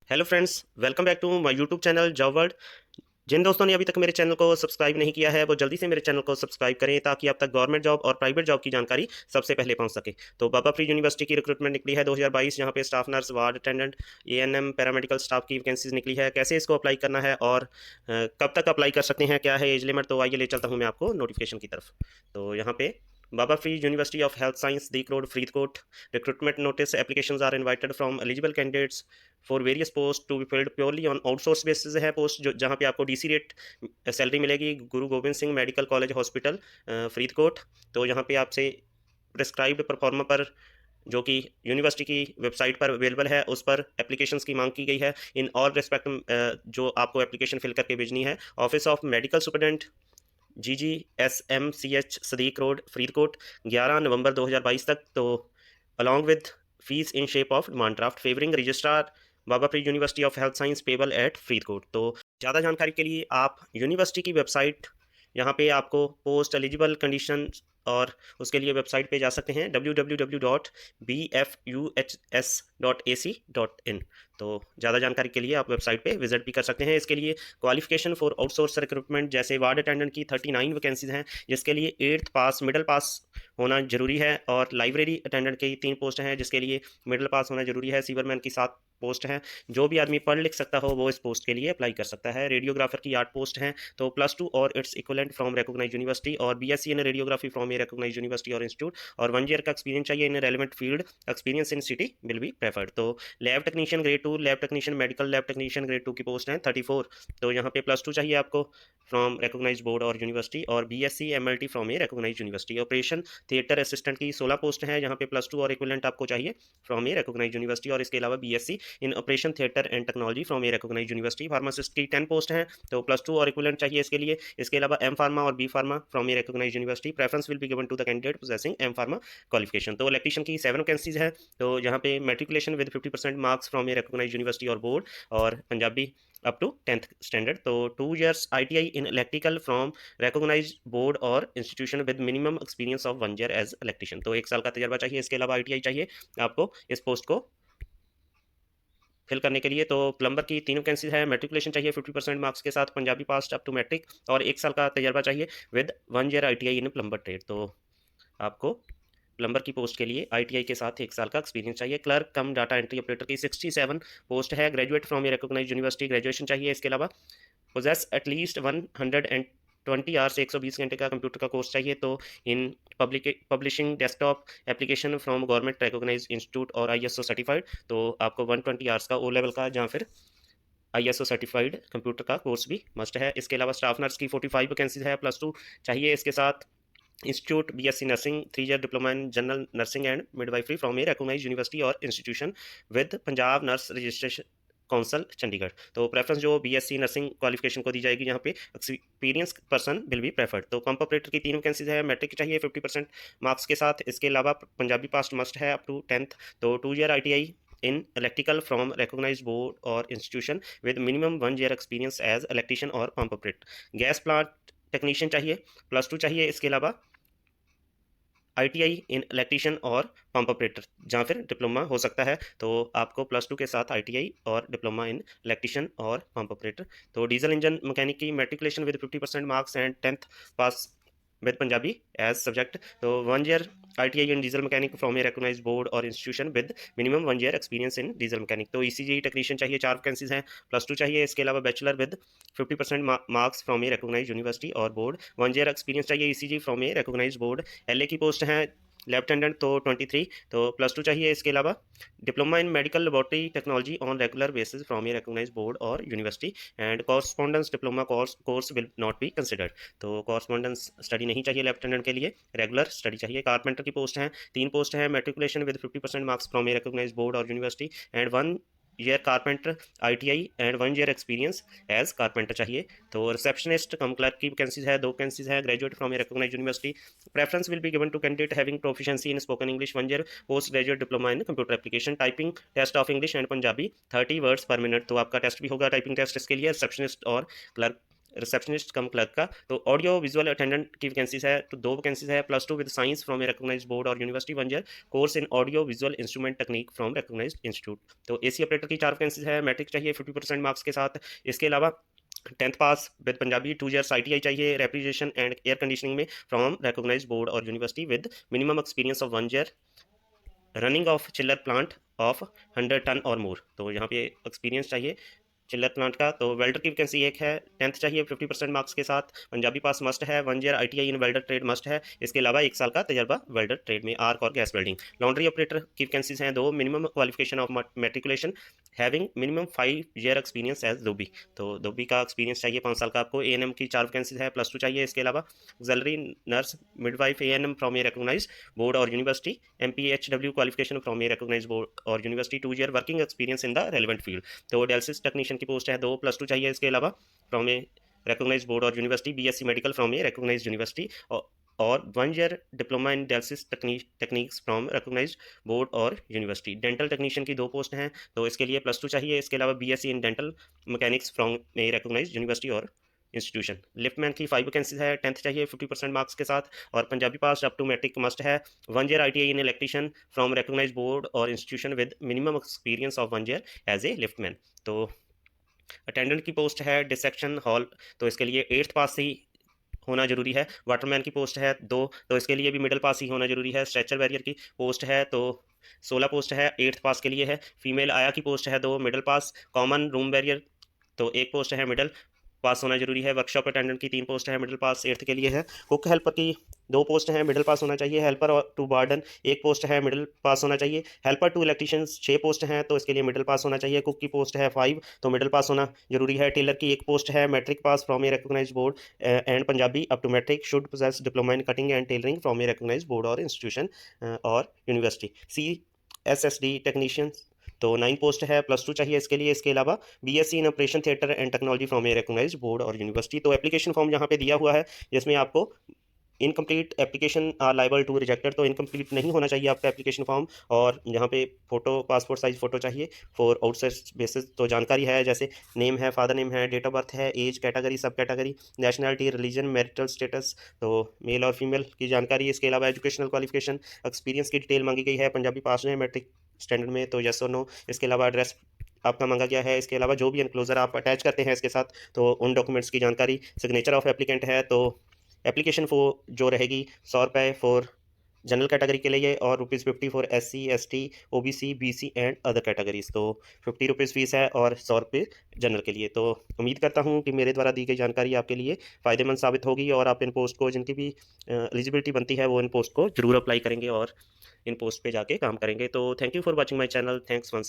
Hello friends, welcome back to my YouTube channel job world. जिन दोस्तों ने अभी तक मेरे चैनल को सब्सक्राइब नहीं किया है वो जल्दी से मेरे चैनल को सब्सक्राइब करें ताकि आप तक गवर्नमेंट जॉब और प्राइवेट जॉब की जानकारी सबसे पहले पहुंच सके। तो बाबा फ्री यूनिवर्सिटी की रिक्रूटमेंट निकली है 2022, जहां पे staff nurse, ward attendant, ANM, paramedical staff की वैकेंसीज निकली है। कैसे इसको अप्लाई करना है और कब तक अप्लाई कर सकते हैं, क्या है एज लिमिट, तो आइए ले चलता हूँ मैं आपको नोटिफिकेशन की तरफ। तो यहाँ पे Baba Farid university of health science दीक road Faridkot, recruitment notice applications are invited from eligible candidates for various post to be filled purely on outsource basis है पोस्ट, जो जहाँ पे आपको डीसी रेट सैलरी मिलेगी। Guru Gobind Singh medical college hospital Faridkot. तो यहाँ पे आपसे प्रिस्क्राइब्ड परफॉर्मा पर, जो कि यूनिवर्सिटी की वेबसाइट पर अवेलेबल है, उस पर एप्लीकेशंस की मांग की गई है। इन ऑल रिस्पेक्ट जो आपको एप्लीकेशन फिल करके भेजनी है, office of medical superintendent GGSMCH Sadiq road Faridkot, 11 नवंबर 2022 तक। तो along with fees in shape of demand draft favouring registrar Baba Farid university of health science payable eight Faridkot. तो ज़्यादा जानकारी के लिए आप यूनिवर्सिटी की वेबसाइट, यहाँ पे आपको पोस्ट एलिजिबल कंडीशन और उसके लिए वेबसाइट पे जा सकते हैं www.bfuhs.ac.in। तो ज़्यादा जानकारी के लिए आप वेबसाइट पे विजिट भी कर सकते हैं। इसके लिए क्वालिफिकेशन फॉर आउटसोर्स रिक्रूटमेंट, जैसे वार्ड अटेंडेंट की 39 वैकेंसीज हैं, जिसके लिए 8th पास मिडिल पास होना जरूरी है। और लाइब्रेरी अटेंडेंट की 3 पोस्ट हैं, जिसके लिए मिडिल पास होना जरूरी है। सीवरमैन की 7 पोस्ट हैं। जो भी आदमी पढ़ लिख सकता हो वो इस पोस्ट के लिए अप्लाई कर सकता है। रेडियोग्राफर की 8 पोस्ट हैं। तो +2 और it's equivalent from recognise university, और BSc in radiography from a recognise university और इंस्टीट्यूट, और 1 ईयर का एक्सपीरियंस चाहिए in relevant field. Experience in city will be preferred. तो lab technician grade 2, lab technician medical lab technician grade 2 की post हैं 34। तो यहाँ पे +2 चाहिए आपको फ्रॉम रिकॉग्नाइज बोर्ड और यूनिवर्सिटी, और BSc MLT from a recognise university. Operation theatre assistant की 16 पोस्ट हैं, जहाँ पे +2 और इक्वलेंट आपको चाहिए फ्रॉम ए रिकॉग्नाइज यूनिवर्सिटी, और इसके अलावा BSc in operation theatre and technology from a recognise university. Pharmacist की 10 पोस्ट हैं, तो +2 और इक्वलेंट चाहिए इसके लिए। इसके अलावा एम फार्मा और B pharma from a recognise university. Preference will be given to the candidate possessing M pharma qualification. तो इलेक्ट्रीशियन की 7 वैकेंसीज है। तो यहाँ पे matriculation with 50% marks from a recognise university और बोर्ड, और Punjabi up to 10th standard. तो 2 years ITI in electrical from recognise board और institution with minimum experience of 1 year as electrician. तो 1 साल का तजर्बा चाहिए। इसके अलावा ITI चाहिए आपको इस पोस्ट को फिल करने के लिए। तो प्लम्बर की 3 वैकेंसी है। मेट्रिकुलेशन चाहिए 50% मार्क्स के साथ, Punjabi pass up to matric, और 1 साल का तजर्बा चाहिए with 1 year ITI in plumber trade. तो आपको प्लम्बर की पोस्ट के लिए ITI के साथ 1 साल का एक्सपीरियंस चाहिए। Clerk cum data entry operator की 67 पोस्ट है। Graduate from a recognise university, graduation चाहिए। इसके अलावा पोजेस एटलीस्ट 120 आवर्स, 120 घंटे का कंप्यूटर का कोर्स चाहिए। तो in publishing desktop application from government recognise institute और ISO सर्टिफाइड। तो आपको 120 आवर्स का O लेवल का या फिर ISO सर्टिफाइड कंप्यूटर का कोर्स भी मस्ट है। इसके अलावा स्टाफ नर्स की 45 वैकेंसीज है, +2 चाहिए। इसके साथ institute BSc nursing, 3 year diploma in general nursing and midwifery from a recognise university और institution with Punjab nurse registration council Chandigarh. तो प्रेफरेंस जो BSc नर्सिंग क्वालिफिकेशन को दी जाएगी, यहाँ पे experience person will be preferred. तो पंप ऑपरेटर की 3 वैकेंसीज है। मैट्रिक चाहिए 50% मार्क्स के साथ। इसके अलावा पंजाबी पास मस्ट है अप टू 10th। तो 2 year ITI in electrical from recognise board और institution with minimum 1 year experience as electrician और pump operator. Gas plant technician चाहिए, +2 चाहिए। इसके अलावा ITI इन इलेक्ट्रीशियन और पंप ऑपरेटर, जहाँ फिर डिप्लोमा हो सकता है। तो आपको +2 के साथ ITI और डिप्लोमा इन इलेक्ट्रीशियन और पंप ऑपरेटर। तो डीजल इंजन मैकेनिक की matriculation with 50% marks and 10th pass with Punjabi as subject. तो 1 year ITI in diesel mechanic from a recognise board और institution with minimum 1 year experience in diesel mechanic. तो ECG technician चाहिए, 4 vacancies हैं, +2 चाहिए। इसके अलावा bachelor with 50% marks from a recognise university और board, 1 year experience चाहिए। ECG from a recognise board. LA की पोस्ट हैं लेफ्टिनेंट, तो 23। तो +2 चाहिए। इसके अलावा diploma in medical laboratory technology on regular basis from a recognise board और university, and correspondence diploma course will not be considered. तो कॉरस्पॉन्डेंस स्टडी नहीं चाहिए लेफ्टिनेंट के लिए, रेगुलर स्टडी चाहिए। कारपेंटर की पोस्ट हैं, 3 पोस्ट हैं। Matriculation with 50% marks from a recognise board और university, and 1 year carpenter ITI and 1 year experience as carpenter चाहिए। तो रिसेप्शनिस्ट कम क्लर्क की वैकेंसीज है, 2 वैकेंसीज है। Graduate from a recognise university. Preference will be given to candidate having proficiency in spoken English, 1 year post graduate diploma in computer application. Typing test of English and Punjabi 30 words per minute. तो आपका test भी होगा typing test. इसके लिए receptionist और clerk receptionist cum clerk का। तो audio visual attendant की वैकेंसीज है, तो 2 वैकेंसीज है, +2 with science from a recognised board और university, 1 year course in audio visual instrument technique from recognised institute. तो एसी ऑपरेटर की 4 वैकेंसीज है, मैट्रिक चाहिए 50% मार्क्स के साथ। इसके अलावा 10th pass with Punjabi, 2 years ITI चाहिए, रेफ्रिजरेशन एंड एयर कंडीशनिंग में फ्रॉम रिकॉग्नाइज्ड बोर्ड और university with minimum experience of 1 year running of चिल्लर प्लांट ऑफ 100 टन और मोर। तो यहाँ पे एक्सपीरियंस चाहिए चिल्लर प्लांट का। तो वेल्डर की वैकेंसी एक है, 10th चाहिए 50% मार्क्स के साथ, पंजाबी पास मस्ट है, 1 year ITI in welder trade must है। इसके अलावा 1 साल का तजर्बा वेल्डर ट्रेड में, आर्क और गैस वेल्डिंग। लॉन्ड्री ऑपरेटर की वैकेंसीज हैं 2, minimum qualification of matriculation having minimum 5 year experience as dhobi. तो धोबी का एक्सपीरियंस चाहिए 5 साल का आपको। ANM की 4 वैकेंसीज है, +2 चाहिए। इसके अलावा auxiliary nurse midwife ANM from a recognised board और university, MPHW qualification from a recognised board और university, 2 year working experience in the relevant field. तो डायलिसिस टेक्नीशियन की पोस्ट है 2, +2 चाहिए। इसके अलावा फ्रॉम ए रिकॉग्नाइज्ड बोर्ड और university, BSc medical from a recognised university और 1 year diploma in dialysis techniques from recognised board और यूनिवर्सिटी। डेंटल टेक्नीशियन की 2 पोस्ट हैं, तो इसके लिए +2 चाहिए। इसके अलावा BSc in dental mechanics from a recognised university और इंस्टीट्यूशन। लिफ्टमैन की 5 वैकेंसीज है, 10th चाहिए 50% मार्क्स के साथ और Punjabi pass up to matric must है, 1 year ITI in electrician from recognised board और institution with minimum experience of 1 year as a liftman. तो अटेंडेंट की पोस्ट है डिसेक्शन हॉल, तो इसके लिए 8th पास ही होना जरूरी है। वाटरमैन की पोस्ट है 2, तो इसके लिए भी मिडिल पास ही होना जरूरी है। स्ट्रेचर बैरियर की पोस्ट है तो 16 पोस्ट है, 8th पास के लिए है। फीमेल आया की पोस्ट है 2, middle pass. Common room barrier तो 1 पोस्ट है, मिडिल पास होना जरूरी है। वर्कशॉप अटेंडेंट की 3 पोस्ट है, मिडिल पास 8th के लिए है। कुक हेल्पर की 2 पोस्ट हैं, मिडिल पास होना चाहिए। हेल्पर टू वार्डन 1 पोस्ट है, मिडिल पास होना चाहिए। हेल्पर टू इलेक्ट्रीशियंस 6 पोस्ट हैं, तो इसके लिए मिडिल पास होना चाहिए। कुक की पोस्ट है 5, तो मिडिल पास होना जरूरी है। टेलर की 1 पोस्ट है, matric pass from a recognised board and Punjabi up to matric, should possess diploma in cutting and tailoring from a recognised board और इंस्टीट्यूशन और यूनिवर्सिटी। CSSD टेक्नीशियन तो 9 पोस्ट है, +2 चाहिए इसके लिए। इसके अलावा BSc in operation theatre and technology from a recognised board और यूनिवर्सिटी। तो एप्लीकेशन फॉर्म यहाँ पे दिया हुआ है, जिसमें आपको incomplete application are liable to rejected, तो इनकम्प्लीट नहीं होना चाहिए आपका एप्लीकेशन फॉर्म। और यहाँ पे फोटो, पासपोर्ट साइज फोटो चाहिए फॉर आउटसाइड बेसिस। तो जानकारी है जैसे नेम है, फादर नेम है, डेट ऑफ बर्थ है, age category, sub category, nationality, religion, marital status, तो मेल और फीमेल की जानकारी। इसके अलावा एजुकेशनल क्वालिफिकेशन, एक्सपीरियंस की डिटेल मांगी गई है। पंजाबी पास है मैट्रिक स्टैंडर्ड में, तो यस और नो। इसके अलावा एड्रेस आपका मांगा गया है। इसके अलावा जो भी एनक्लोजर आप अटैच करते हैं इसके साथ, तो उन डॉक्यूमेंट्स की जानकारी। सिग्नेचर ऑफ एप्लीकेंट है, तो एप्लीकेशन जो रहेगी 100 रुपये फॉर जनरल कैटेगरी के लिए और ₹50 for SC ST OBC BC and other categories. तो ₹50 फीस है और 100 रुपये जनरल के लिए। तो उम्मीद करता हूँ कि मेरे द्वारा दी गई जानकारी आपके लिए फ़ायदेमंद साबित होगी और आप इन पोस्ट को, जिनकी भी एलिजिबिलिटी बनती है, वो इन पोस्ट को जरूर अप्लाई करेंगे और इन पोस्ट पे जाके काम करेंगे। तो thank you for watching my channel. Thanks once.